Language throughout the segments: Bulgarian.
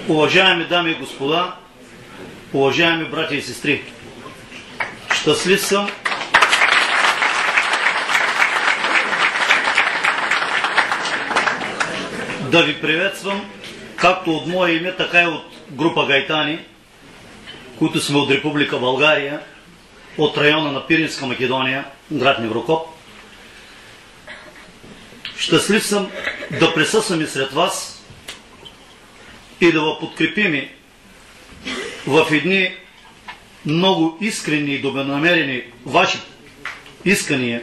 Уважаеми дами и господа, уважаеми братя и сестри, щастлив съм да ви приветствам както от мое име, така и от група гайтани, които сме от Република България, от района на Пиринска Македония, град Неврокоп. Щастлив съм да присъствам и сред вас и да ви подкрепим в едни много искрени и добронамерени ваши искания,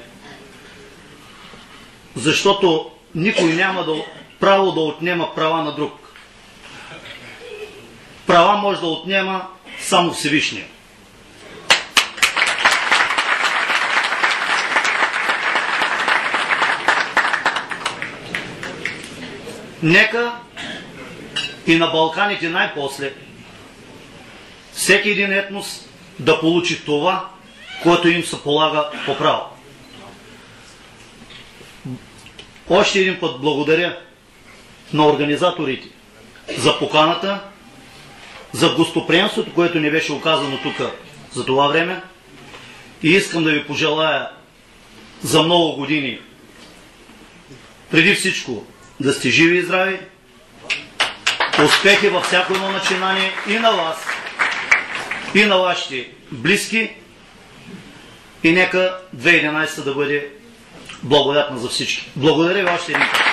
защото никой няма право да отнема права на друг. Права може да отнема само Всевишния. Нека и на Балканите най-после всеки един етнос да получи това, което им се полага по право. Още един път благодаря на организаторите за поканата, за гостоприемството, което ни беше оказано тук за това време, и искам да ви пожелая за много години преди всичко да сте живи и здрави, успехи във всяко едно начинание и на вас, и на вашите близки, и нека 2011 да бъде благодатна за всички. Благодаря ви още един път.